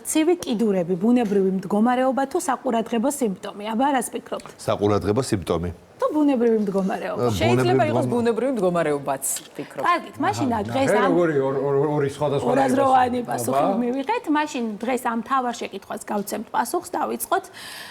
ცივი კიდურები, ბუნებრივი მდგომარეობა თუ საყურადღებო სიმპტომი? აბა რას ფიქრობთ? საყურადღებო სიმპტომი. თუ ბუნებრივი მდგომარეობა. შეიძლება იყოს ბუნებრივი მდგომარეობაც, ფიქრობ. კარგით, მაშინ დღეს ამ ორი სხვადასხვა ორაზროვანი პასუხი მივიღეთ, მაშინ დღეს ამ თავარ შეკითხვას გავცემთ პასუხს, დავიწყოთ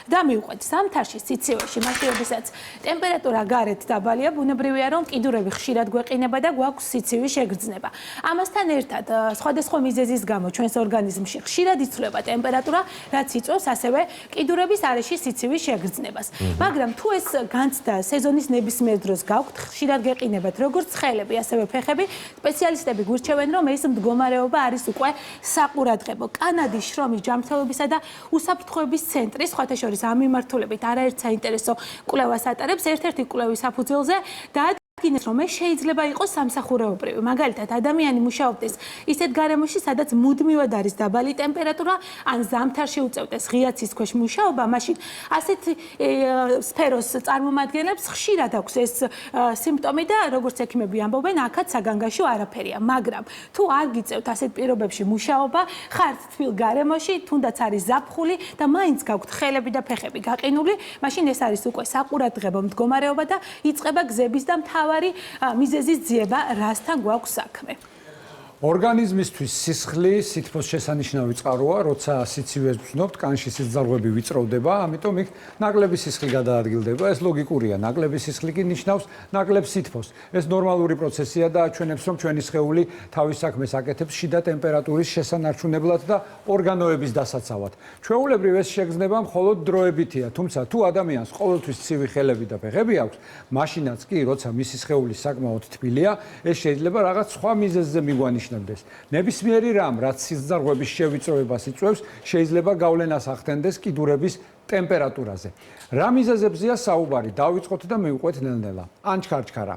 და მივყვეთ ზამთარში სიცივეში, მაშინ ტემპერატურა გარეთ დაბალია, ბუნებრივია რომ კიდურები ხშირად გვეყინება და გვაქვს სიცივი შეგრძნება. ამასთან ერთად, სხვადასხვა მიზეზის გამო ჩვენს ორგანიზმში ხშირად იცვლება ტემპერატურა, რაც იწვევს ასევე კიდურების არეში სიცივის შეგრძნებას. მაგრამ თუ ეს განცდა სეზონის ნებისმიერ დროს გაქვთ, ხშირად გეყინებათ როგორც ხელები, ასევე ფეხები, სპეციალისტები გვირჩევენ, რომ ეს მდგომარეობა არის უკვე საყურადღებო. კანადის შრომის ჯანმრთელობისა და უსაფრთხოების ცენტრი სხვათა შორის ამ მიმართულებით არაერთ საინტერესო კვლევას ატარებს, ერთ-ერთი კვლევის საფუძველზე დაადგინეს, რომ ეს შეიძლება იყოს სამსახურეობრივი. მაგალითად, ადამიანი მუშაობდეს ისეთ გარემოში, სადაც მუდმივად არის დაბალი ტემპერატურა, ან ზამთარში უწევდეს ღია ცის ქვეშ მუშაობა, მაშინ ასეთი სფეროს წარმომადგენლებს ხშირად აქვს ეს სიმპტომი და როგორც ექიმები ამბობენ, აქაც საგანგაშო არაფერია. მაგრამ თუ არ გიწევთ ასეთ პირობებში მუშაობა, ხართ თბილ გარემოში, თუნდაც არის ზაფხული და მაინც გაქვთ ხელები და ფეხები გაყინული, მაშინ ეს არის უკვე საყურადღებო მდგომარეობა და იწყება გზების და მთავარი მიზეზის ძიება, რასთან გვაქვს საქმე. ორგანიზმისთვის სისხლი სითბოს შესანიშნავი წყაროა, როცა სიცივეს ვზნობთ, კანში სიძარღვები ვიწროვდება, ამიტომ იქ ნაკლები სისხლი გადაადგილდება. ეს ლოგიკურია, ნაკლები სისხლი კი ნიშნავს ნაკლებ სითბოს. ეს ნორმალური პროცესია და აჩვენებს, რომ ჩვენი სხეული თავის საქმეს აკეთებს შიდა ტემპერატურის შესანარჩუნებლად და ორგანოების დასაცავად. ჩვეულებრივ ეს შეგრძნება მხოლოდ დროებითია, თუმცა თუ ადამიანს ყოველთვის ცივი ხელები და ფეხები აქვს, მაშინაც კი, როცა მისი სხეული საკმაოდ თბილია, ეს შეიძლება რაღაც სხვა მიზეზზე მიგვანიშნოს. ნებისმიერი რამ, რაც სიძარღვების შევიწროებას იწვევს, შეიძლება გავლენას ახდენდეს კიდურების ტემპერატურაზე. რა მიზეზებზეა საუბარი? დავიწყოთ და მივყვეთ ნელ-ნელა. ანჩქარჩქარა.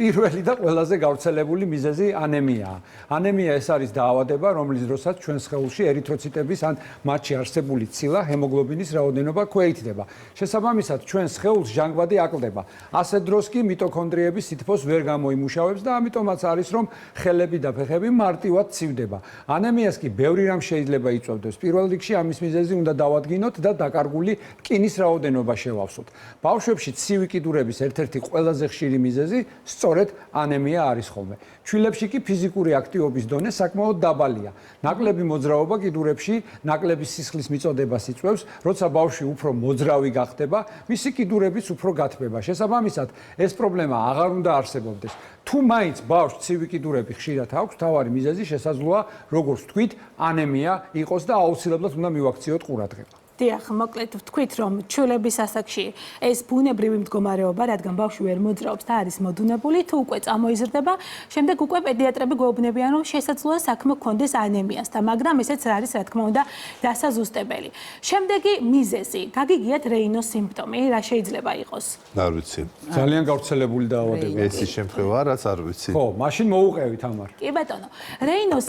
პირველი და ყველაზე გავრცელებული მიზეზი ანემიაა. ანემია ეს არის დაავადება, რომლის დროსაც ჩვენ სხეულში ერითროციტების ან მათში არსებული ცილა, ჰემოგლობინის რაოდენობა ქვეითდება. შესაბამისად, ჩვენ სხეულს ჟანგბადი აკლდება. ასეთ დროს კი მიტოქონდრიები სითბოს ვერ გამოიმუშავებს და ამიტომაც არის, რომ ხელები და ფეხები მარტივად ცივდება. ანემიას კი ბევრი რამ შეიძლება იწვევდეს. პირველ რიგში ამის მიზეზი უნდა დავადგინოთ და დაკარგული რკინის რაოდენობა შევავსოთ. ბავშვებში ცივი კიდურების ერთ-ერთი ყველაზე ხშირი მიზეზი სწორედ ანემია არის ხოლმე. ჩვილებში კი ფიზიკური აქტივობის დონე საკმაოდ დაბალია. ნაკლები მოძრაობა კიდურებში ნაკლები სისხლის მიწოდებას იწვევს, როცა ბავშვი უფრო მოძრავი გახდება, მისი კიდურებიც უფრო გათბება. შესაბამისად, ეს პრობლემა აღარ უნდა არსებობდეს. თუ მაინც ბავშვს ცივი კიდურები ხშირად აქვს, თავარი მიზეზი შესაძლოა, როგორც თქვით, ანემია იყოს და აუცილებლად უნდა მივაქციოთ ყურადღება. დიახ, მოკლედ ვთქვით, რომ ჩვილების ასაკში ეს ბუნებრივი მდგომარეობა, რადგან ბავშვი ვერ მოძრაობს და არის მოდუნებული, თუ უკვე წამოიზრდება, შემდეგ უკვე პედიატრები გვეუბნებიან, რომ შესაძლოა საქმე გქონდეს ანემიასთან, მაგრამ ესეც არის, რა თქმა უნდა, დასაზუსტებელი. შემდეგი მიზეზი, გაგიგიათ რეინოს სიმპტომი, რა შეიძლება იყოს? არ ვიცი. ძალიან გავრცელებული დაავადება. ეს ის შემთხვევაა, რაც არ ვიცი. ხო, მაშინ მოუყევი თამარ. კი ბატონო, რეინოს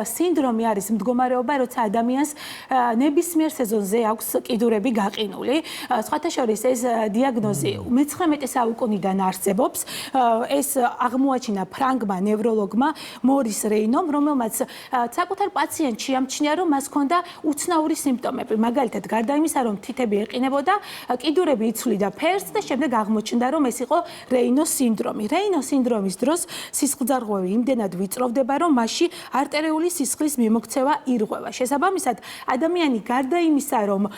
სინდრომი არის მდგომარეობა, როცა ადამიანს ნებისმიერ სეზონზე აქვს კიდურები გაყინული. სხვათა შორის ეს დიაგნოზი მე-19 საუკუნიდან არსებობს. ეს აღმოაჩინა ფრანგმა ნევროლოგმა მორის რეინომ, რომელმაც საკუთარ პაციენტში ამჩნია, რომ მას ჰქონდა უცნაური სიმპტომები. მაგალითად, გარდა იმისა, რომ თითები ეყინებოდა, კიდურები იცვლიდა ფერს და შემდეგ აღმოჩნდა, რომ ეს იყო რეინოს სინდრომი. რეინოს სინდრომის დროს სისხლძარღვები იმდენად ვიწროვდება, რომ მასში არტერიული სისხლის მიმოქცევა ირღვევა. შესაბამისად, ადამიანი გარდა იმისა, რომ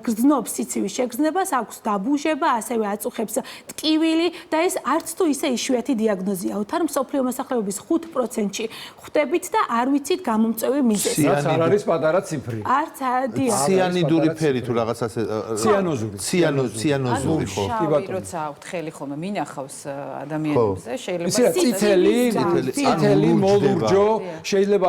გრძნობს სიცივის შეგრძნებას, აქვს დაბუჟება, ასევე აწუხებს ტკივილი და ეს არც თუ ისე იშვიათი დიაგნოზია. თარ მსოფლიო მოსახლეობის 5%-ში ხვდებით და არ ვიცით გამომწვევი მიზეზი. რაც არ არის პატარა ციფრი. არც დიახ. ციანიდური ფერი თუ რაღაც ასე ციანოზური. ციანოზური ხო. კი ბატონო. როცა აქვთ ხელი ხოლმე მინახავს ადამიანებზე, შეიძლება წითელი, მოლურჯო, შეიძლება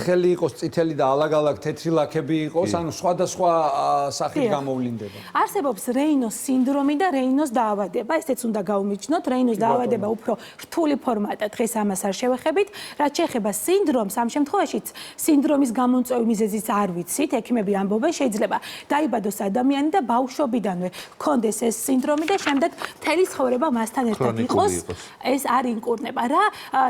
ხელი იყოს წითელი და ალაგ-ალაგ თეთრი ლაქები იყოს, ანუ სხვადასხვა სხვადასხვა სახით გამოვლინდება. არსებობს რეინოს სინდრომი და რეინოს დაავადება. ესეც უნდა გაუმიჯნოთ. რეინოს დაავადება უფრო რთული ფორმა და დღეს ამას არ შევეხებით. რაც შეეხება სინდრომს, ამ შემთხვევაშიც სინდრომის გამომწვევი მიზეზიც არ ვიცით. ექიმები ამბობენ, შეიძლება დაიბადოს ადამიანი და ბავშვობიდანვე ჰქონდეს ეს სინდრომი და შემდეგ მთელი ცხოვრება მასთან ერთად იყოს. ეს არ ინკურნება რა.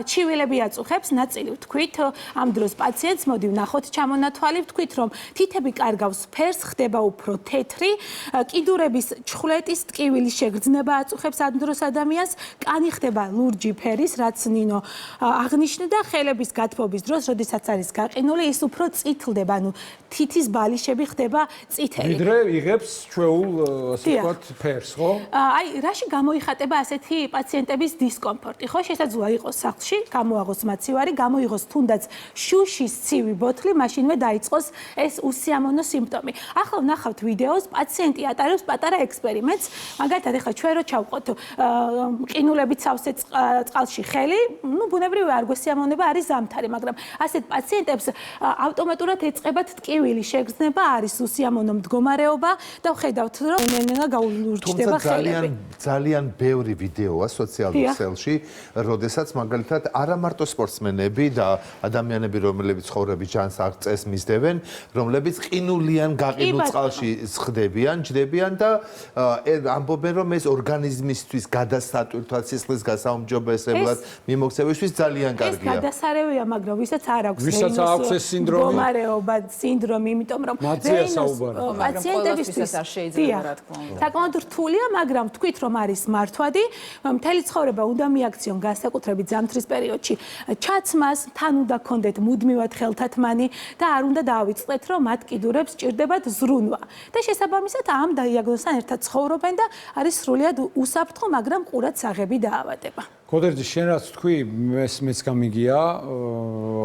ჩივილები აწუხებს, ნაწილი ვთქვით, ამ დროს პაციენტს მოდი ვნახოთ ჩამონათვალი, ვთქვით რომ თითები კარგავს ფერს, ხდება უფრო თეთრი, კიდურების ჩხვლეტის ტკივილის შეგრძნება აწუხებს ამ დროს ადამიანს, კანი ხდება ლურჯი ფერის, რაც ნინო აღნიშნე და ხელების გათბობის დროს, როდესაც არის გაყინული, ის უფრო წითლდება, ანუ თითის ბალიშები ხდება წითელი. ვიდრე იღებს ჩვეულ, ასე ვთქვათ, ფერს, ხო? აი, რაში გამოიხატება ასეთი პაციენტების დისკომფორტი, ხო? შესაძლოა იყოს სახლში, გამოაღოს მაცივარი, გამოიღოს თუნდაც შუშის ცივი ბოთლი, მაშინვე დაიწყოს ეს უსიამოვნო სიმპტომი. ახლა ვნახავთ ვიდეოს, პაციენტი ატარებს პატარა ექსპერიმენტს, მაგალითად, ახლა ჩვენ რო ჩავყოთ ყინულებით სავსე წყალში ხელი, ნუ ბუნებრივია არ გვესიამოვნება, არის ზამთარი, მაგრამ ასეთ პაციენტებს ავტომატურად ეწყებათ ტკივილი შეგრძნება, არის უსიამოვნო მდგომარეობა და ვხედავთ, რომ ნენა გაულურჯდება ხელები. ძალიან ბევრი ვიდეოა სოციალურ ქსელში, როდესაც მაგალითად არა მარტო სპორტსმენები და ადამიანები, რომლებიც ცხოვრების ჯანს აღწევს მისდევენ, რომლებიც ყინულიან გაყინულ წყალში სხდებიან, ჯდებიან და ამბობენ, რომ ეს ორგანიზმისთვის გადასატვირთვად, სისხლის გასაუმჯობესებლად, მიმოქცევისთვის ძალიან კარგია. ეს გადასარევია, მაგრამ ვისაც არ აქვს ვისაც აქვს ეს სინდრომი, სინდრომი, იმიტომ რომ პაციენტებისთვის არ შეიძლება რა თქმა უნდა. საკმაოდ რთულია, მაგრამ თქვით რომ არის მართვადი, მთელი ცხოვრება უნდა მიაქციონ განსაკუთრებით ზამთრის პერიოდში ჩაცმას, თან უნდა ქონდეთ მუდმივად ხელთათმანი და არ უნდა დაავიწყდეთ, რომ მათ კიდურებს სჭირდებათ ზრუნვა. და შესაბამისად ამ დიაგნოზთან ერთად ცხოვრობენ და არის სრულიად უსაფრთხო, მაგრამ ყურად საღები დაავადება. კოდერძი, შენ რაც თქვი, მეც გამიგია,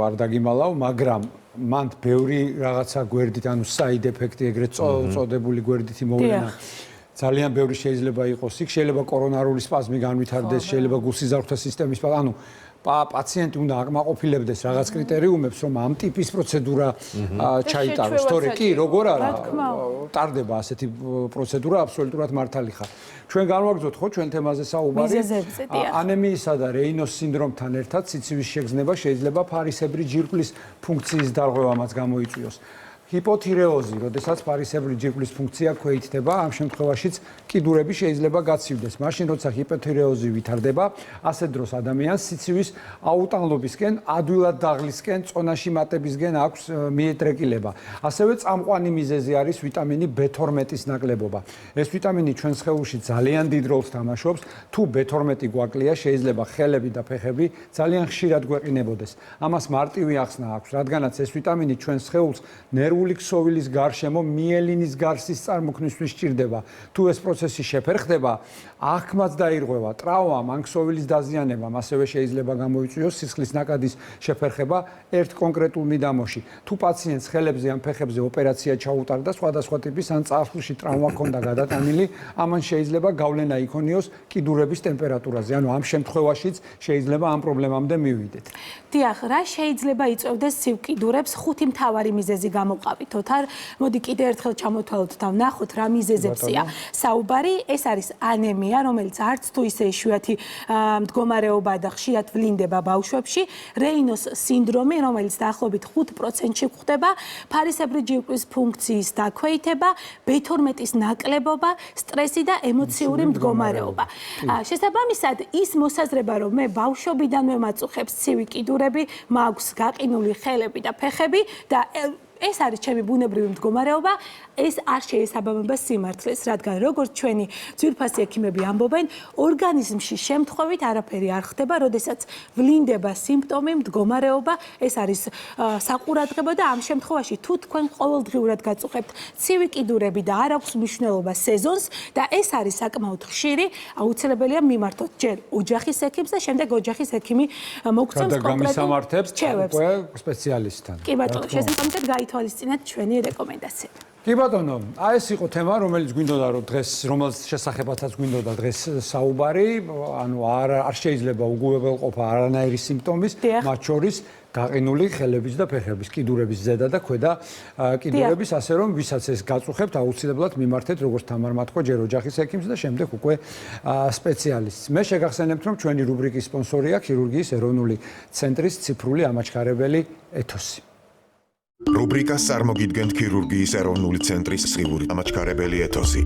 არ დაგიმალავ, მაგრამ მან ბევრი რაღაცა გვერდით, ანუ side effect-ი ეგრეთ წოდებული გვერდითი მოვლენა. ძალიან ბევრი შეიძლება იყოს. იქ შეიძლება კორონარული სპაზმი განვითარდეს, შეიძლება გულსიზარღვთა სისტემის, ანუ პაციენტი უნდა აკმაყოფილებდეს რაღაც კრიტერიუმებს, რომ ამ ტიპის პროცედურა ჩაიტაროს. თორე კი, როგორ არა, ტარდება ასეთი პროცედურა, აბსოლუტურად მართალი ხარ. ჩვენ განვაგრძოთ ხო ჩვენ თემაზე საუბარი. ანემიისა და რეინოს სინდრომთან ერთად სიცივის შეგრძნება შეიძლება ფარისებრი ჯირკვლის ფუნქციის დარღვევამაც გამოიწვიოს. ჰიპოთირეოზი, როდესაც ფარისებრი ჯირკვლის ფუნქცია ქვეითდება, ამ შემთხვევაშიც კიდურები შეიძლება გაცივდეს. მაშინ, როცა ჰიპოთირეოზი ვითარდება, ასეთ დროს ადამიანს სიცივის აუტანლობისკენ, ადვილად დაღლისკენ, წონაში მატებისკენ აქვს მიედრეკილება. ასევე წამყვანი მიზეზი არის ვიტამინი B12-ის ნაკლებობა. ეს ვიტამინი ჩვენ სხეულში ძალიან დიდ როლს თამაშობს. თუ B12 გვაკლია, შეიძლება ხელები და ფეხები ძალიან ხშირად გვეყინებოდეს. ამას მარტივი ახსნა აქვს, რადგანაც ეს ვიტამინი ჩვენ სხეულს ნერვულ ქსოვილის გარშემო მიელინის გარსის წარმოქმნისთვის სჭირდება. თუ ეს პროცესი შეფერხდება, აღქმაც დაირღვევა, ტრავმამ, ან ქსოვილის დაზიანებამ, ასევე შეიძლება გამოიწვიოს სისხლის ნაკადის შეფერხება ერთ კონკრეტულ მიდამოში. თუ პაციენტს ხელებზე ან ფეხებზე ოპერაცია ჩაუტარდა, სხვადასხვა ტიპის ან წარსულში ტრავმა ჰქონდა გადატანილი, ამან შეიძლება გავლენა იქონიოს კიდურების ტემპერატურაზე. ანუ ამ შემთხვევაშიც შეიძლება ამ პრობლემამდე მივიდეთ. დიახ, რა შეიძლება იწვევდეს ცივ კიდურებს? ხუთი მთავარი მიზეზი გამოყავითოთ. მოდი კიდე ერთხელ ჩამოთვალოთ და ვნახოთ რა მიზეზებია საუბარი. ეს არის ანემია, რომელიც არც თუ ისე იშვიათი მდგომარეობა და ხშირად ვლინდება ბავშვებში. რეინოს სინდრომი, რომელიც დაახლოებით 5%-ში გვხვდება, ფარისებრი ჯირკვლის ფუნქციის დაქვეითება, B12-ის ნაკლებობა, სტრესი და ემოციური მდგომარეობა. შესაბამისად, ის მოსაზრება, რომ მე ბავშვობიდანვე მაწუხებს ცივი კიდურები, მაქვს გაყინული ხელები და ფეხები და ეს არის ჩემი ბუნებრივი მდგომარეობა, ეს არ შეესაბამება სიმართლეს, რადგან როგორც ჩვენი ძვირფასი ექიმები ამბობენ, ორგანიზმში შემთხვევით არაფერი არ ხდება, როდესაც ვლინდება სიმპტომი, მდგომარეობა, ეს არის საყურადღებო და ამ შემთხვევაში თუ თქვენ ყოველდღიურად გაწუხებთ ცივი კიდურები და არ აქვს მნიშვნელობა სეზონს და ეს არის საკმაოდ ხშირი, აუცილებელია მიმართოთ ჯერ ოჯახის ექიმს და შემდეგ ოჯახის ექიმი მოგცემს კონკრეტულ გამისამართებს უკვე სპეციალისტთან. კი ბატონო, შესაბამისად გაითვალისწინოთ გაითვალისწინეთ ჩვენი რეკომენდაციები. კი ბატონო, აი ეს იყო თემა, რომელიც გვინდოდა რომ დღეს, რომელს შესახებათაც გვინდოდა დღეს საუბარი, ანუ არ შეიძლება უგულებელყოფა არანაირი სიმპტომის, მათ შორის გაყინული ხელების და ფეხების, კიდურების ზედა და ქვედა კიდურების, ასე რომ ვისაც ეს გაწუხებთ, აუცილებლად მიმართეთ როგორც თამარმა თქვა, ჯერ ოჯახის ექიმს და შემდეგ უკვე სპეციალისტს. მე შეგახსენებთ, რომ ჩვენი რუბრიკის სპონსორია ქირურგიის ეროვნული ცენტრის ციფრული ამაჩქარებელი ეთოსი. რუბრიკას წარმოგიდგენთ ქირურგიის ეროვნული ცენტრის ციფრული ამაჩქარებელი ეთოსი.